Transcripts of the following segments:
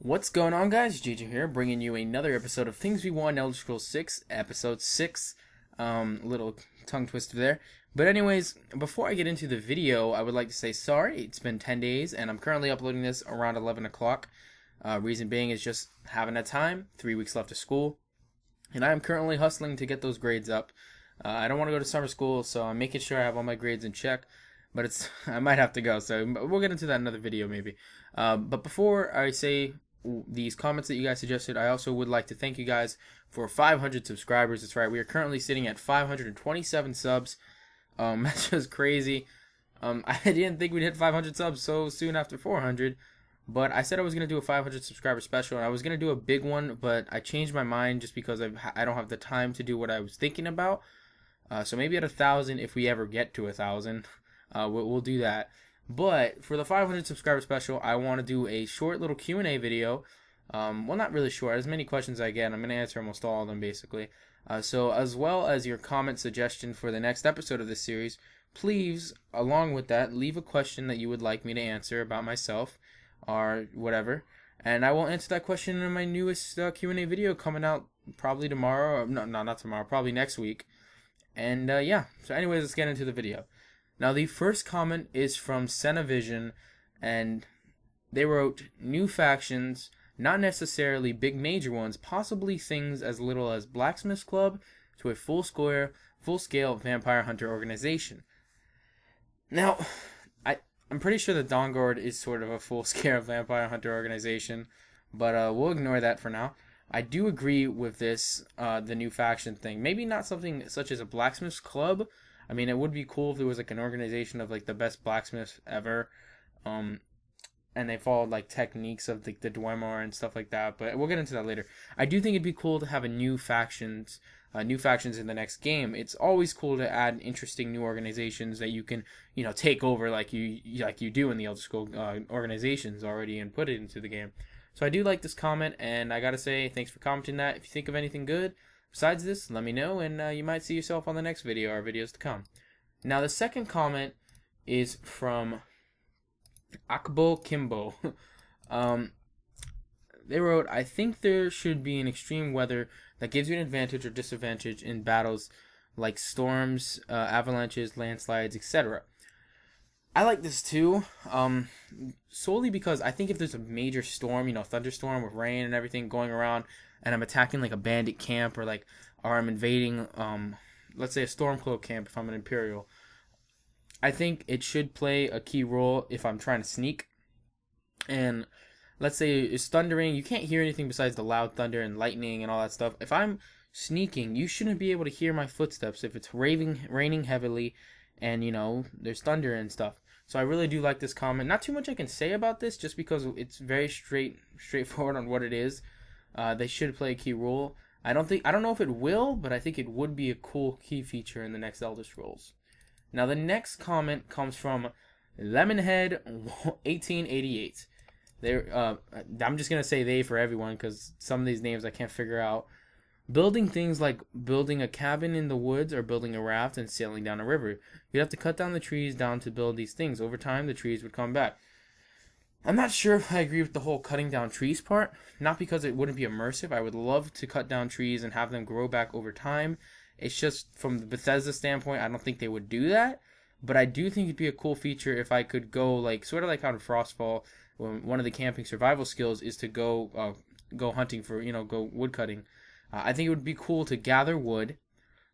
What's going on, guys? JJ here, bringing you another episode of Things We Want in Elder Scrolls 6, Episode 6. Little tongue twister there. But anyways, before I get into the video, I would like to say sorry. It's been 10 days, and I'm currently uploading this around 11 o'clock. Reason being is just having a time. 3 weeks left of school. And I am currently hustling to get those grades up. I don't want to go to summer school, so I'm making sure I have all my grades in check. But I might have to go, so we'll get into that in another video maybe. But before I say these comments that you guys suggested, I also would like to thank you guys for 500 subscribers. That's right, we are currently sitting at 527 subs. That's just crazy. I didn't think we'd hit 500 subs so soon after 400, but I said I was going to do a 500 subscriber special, and I was going to do a big one, but I changed my mind just because I don't have the time to do what I was thinking about. So maybe at 1,000, if we ever get to 1,000, we'll do that. But for the 500 subscriber special, I want to do a short little Q&A video. Well, not really short. As many questions I get, I'm going to answer almost all of them, basically. So as well as your comment suggestion for the next episode of this series, please, along with that, leave a question that you would like me to answer about myself or whatever. And I will answer that question in my newest Q&A video coming out probably tomorrow. Or, no, not tomorrow. Probably next week. And yeah. So anyways, let's get into the video. Now, the first comment is from Senavision, and they wrote, "New factions, not necessarily big major ones, possibly things as little as Blacksmith's Club to a full-scale vampire hunter organization." Now, I'm pretty sure the Dawnguard is sort of a full-scale vampire hunter organization, but we'll ignore that for now. I do agree with this, the new faction thing. Maybe not something such as a Blacksmith's Club. I mean, it would be cool if there was like an organization of like the best blacksmiths ever, and they followed like techniques of like the Dwemer and stuff like that. But we'll get into that later. I do think it'd be cool to have a new factions in the next game. It's always cool to add interesting new organizations that you can, take over like you do in the Elder Scrolls organizations already and put it into the game. So I do like this comment, and I gotta say thanks for commenting that. If you think of anything good besides this, let me know, and you might see yourself on the next video or videos to come. Now, the second comment is from Akbo Kimbo. They wrote, "I think there should be an extreme weather that gives you an advantage or disadvantage in battles like storms, avalanches, landslides, etc." I like this too, solely because I think if there's a major storm, thunderstorm with rain and everything going around, and I'm attacking like a bandit camp or I'm invading let's say a Stormcloak camp if I'm an Imperial, I think it should play a key role if I'm trying to sneak. And let's say it's thundering, you can't hear anything besides the loud thunder and lightning and all that stuff. If I'm sneaking, you shouldn't be able to hear my footsteps if it's raining heavily and there's thunder and stuff. So I really do like this comment. Not too much I can say about this, just because it's very straightforward on what it is. They should play a key role. I don't know if it will, but I think it would be a cool key feature in the next Elder Scrolls. Now, the next comment comes from Lemonhead 1888. I'm just gonna say they for everyone because some of these names I can't figure out. "Building things like building a cabin in the woods or building a raft and sailing down a river. You'd have to cut down the trees down to build these things. Over time, the trees would come back." I'm not sure if I agree with the whole cutting down trees part. Not because it wouldn't be immersive. I would love to cut down trees and have them grow back over time. It's just from the Bethesda standpoint, I don't think they would do that. But I do think it'd be a cool feature if I could go sort of like how in Frostfall, when one of the camping survival skills is to go hunting for, go wood cutting. I think it would be cool to gather wood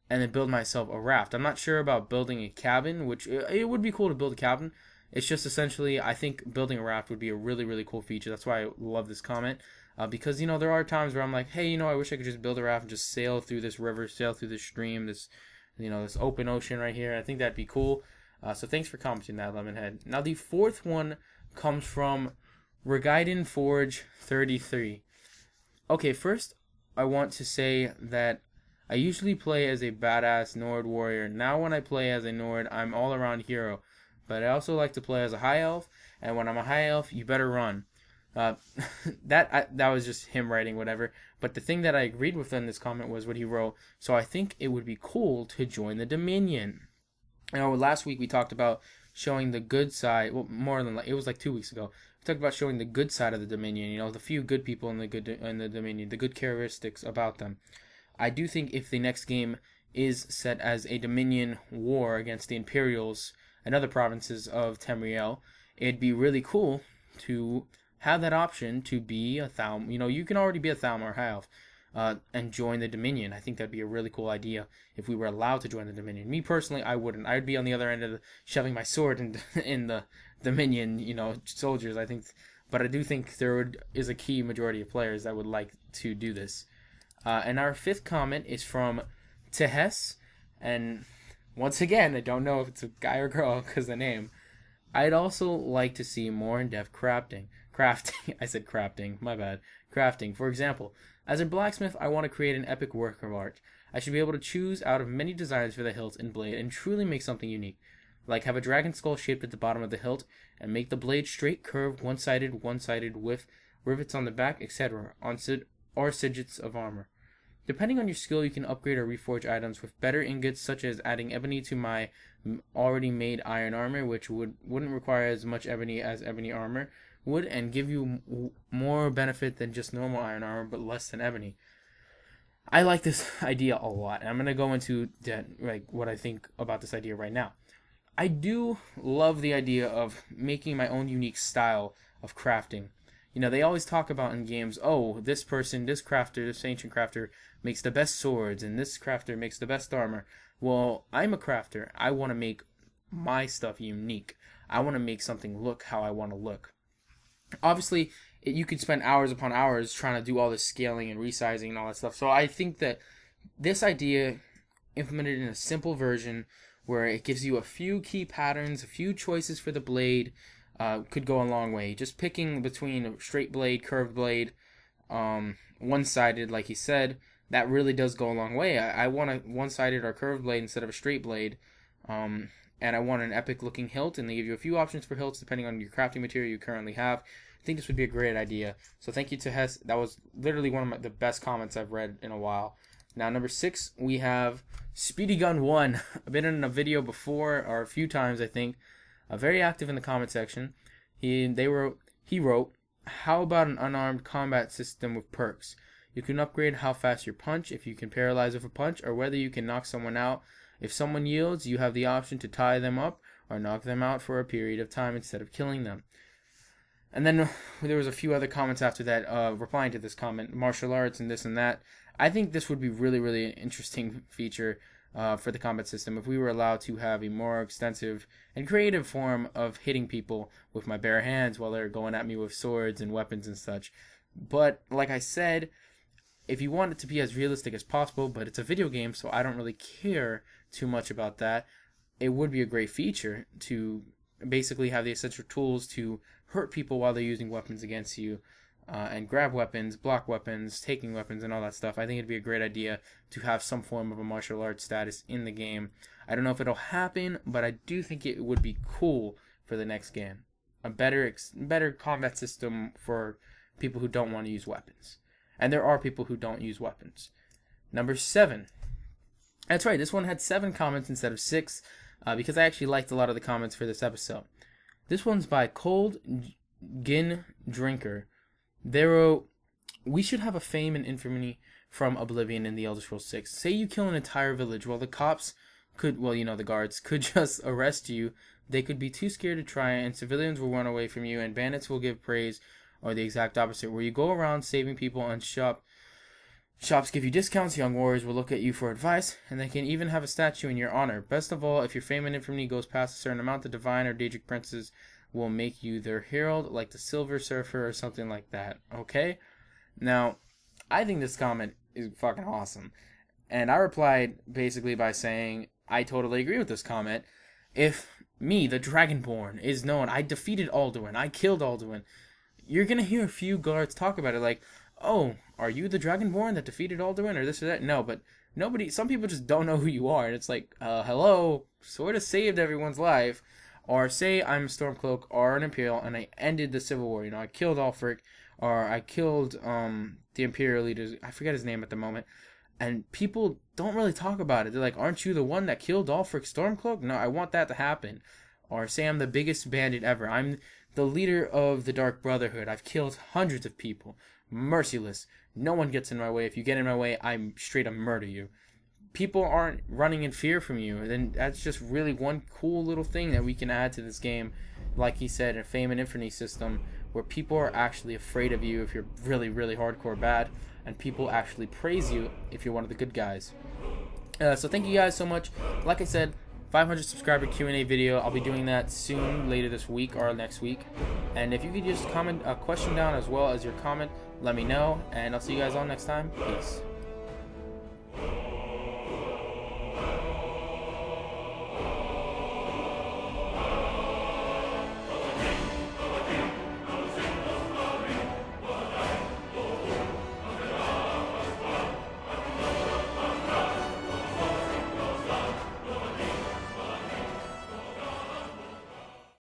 and then build myself a raft. I'm not sure about building a cabin, which it would be cool to build a cabin. It's just essentially, I think building a raft would be a really, really cool feature. That's why I love this comment. Because, there are times where I'm like, hey, I wish I could just build a raft and just sail through this river, sail through this stream, this open ocean right here. I think that'd be cool. So thanks for commenting that, Lemonhead. Now, the fourth one comes from Regaiden Forge 33. Okay, first, I want to say that I usually play as a badass Nord warrior. Now when I play as a Nord, I'm all around hero. But I also like to play as a high elf, and when I'm a high elf, you better run. That was just him writing whatever. But the thing that I agreed with in this comment was what he wrote. So I think it would be cool to join the Dominion. Last week we talked about showing the good side. Well, more than like, it was like 2 weeks ago. We talked about showing the good side of the Dominion. You know, the few good people in the Dominion, the good characteristics about them. I do think if the next game is set as a Dominion war against the Imperials and other provinces of Tamriel, it'd be really cool to have that option to be a Thalmor. You know, you can already be a Thalmor High Elf and join the Dominion. I think that'd be a really cool idea if we were allowed to join the Dominion. Me personally, I wouldn't. I'd be on the other end of shoving my sword in the Dominion, you know, soldiers. I think, but I do think is a key majority of players that would like to do this. And our fifth comment is from Tehes, and once again, I don't know if it's a guy or girl because the name. I'd also like to see more in-depth crafting. I said crafting, my bad. Crafting. For example, as a blacksmith, I want to create an epic work of art. I should be able to choose out of many designs for the hilt and blade and truly make something unique. Like have a dragon skull shaped at the bottom of the hilt and make the blade straight, curved, one-sided with rivets on the back, etc. or sigils of armor. Depending on your skill, you can upgrade or reforge items with better ingots, such as adding ebony to my already made iron armor, which wouldn't require as much ebony as ebony armor would, and give you more benefit than just normal iron armor, but less than ebony. I like this idea a lot, and I'm going to go into what I think about this idea right now. I do love the idea of making my own unique style of crafting. You know, they always talk about in games, oh, this person, this crafter, this ancient crafter makes the best swords, and this crafter makes the best armor. Well, I'm a crafter. I want to make my stuff unique. I want to make something look how I want to look. Obviously, you could spend hours upon hours trying to do all this scaling and resizing and all that stuff. So I think that this idea, implemented in a simple version, where it gives you a few key patterns, a few choices for the blade, could go a long way. Just picking between a straight blade, curved blade, one-sided, like he said, that really does go a long way. I want a one-sided or curved blade instead of a straight blade, and I want an epic-looking hilt, and they give you a few options for hilts depending on your crafting material you currently have. I think this would be a great idea. So thank you to Hess. That was literally one of the best comments I've read in a while. Now, number 6, we have Speedy Gun 1. I've been in a video before, or a few times, I think. Very active in the comment section. He wrote, how about an unarmed combat system with perks? You can upgrade how fast you punch, if you can paralyze with a punch, or whether you can knock someone out. If someone yields, you have the option to tie them up or knock them out for a period of time instead of killing them. And then there was a few other comments after that replying to this comment, martial arts and this and that. I think this would be really, really interesting feature for the combat system if we were allowed to have a more extensive and creative form of hitting people with my bare hands while they're going at me with swords and weapons and such. But like I said, if you want it to be as realistic as possible, but it's a video game, so I don't really care too much about that, it would be a great feature to basically have the essential tools to hurt people while they're using weapons against you, and grab weapons, block weapons, taking weapons, and all that stuff. I think it'd be a great idea to have some form of a martial arts status in the game. I don't know if it'll happen, but I do think it would be cool for the next game. A better combat system for people who don't want to use weapons. And there are people who don't use weapons. Number 7. That's right, this one had 7 comments instead of 6, because I actually liked a lot of the comments for this episode. This one's by Cold Gin Drinker. They wrote, we should have a fame and infamy from Oblivion in the Elder Scrolls 6. Say you kill an entire village, while the cops could, well, you know, the guards, could just arrest you. They could be too scared to try, and civilians will run away from you, and bandits will give praise, or the exact opposite, where you go around saving people and shops give you discounts, young warriors will look at you for advice, and they can even have a statue in your honor. Best of all, if your fame and infamy goes past a certain amount, the divine or Daedric princes will make you their herald, like the Silver Surfer or something like that. Okay? Now, I think this comment is fucking awesome. And I replied basically by saying, I totally agree with this comment. If me, the Dragonborn, is known, I defeated Alduin, I killed Alduin, you're gonna hear a few guards talk about it like, oh, are you the Dragonborn that defeated Alduin or this or that? No, but some people just don't know who you are. And it's like, hello, sort of saved everyone's life. Or say I'm a Stormcloak or an Imperial and I ended the Civil War. You know, I killed Ulfric, or I killed the Imperial leaders. I forget his name at the moment. And people don't really talk about it. They're like, aren't you the one that killed Ulfric Stormcloak? No, I want that to happen. or say I'm the biggest bandit ever. I'm the leader of the Dark Brotherhood. I've killed hundreds of people. Merciless. No one gets in my way. If you get in my way, I'm straight up murder you. People aren't running in fear from you. Then that's just really one cool little thing that we can add to this game. Like he said, a fame and infamy system where people are actually afraid of you if you're really, really hardcore bad, and people actually praise you if you're one of the good guys. So thank you guys so much. Like I said, 500 subscriber Q&A video. I'll be doing that soon, later this week or next week. And if you could just comment a question down as well as your comment, let me know. And I'll see you guys all next time. Peace.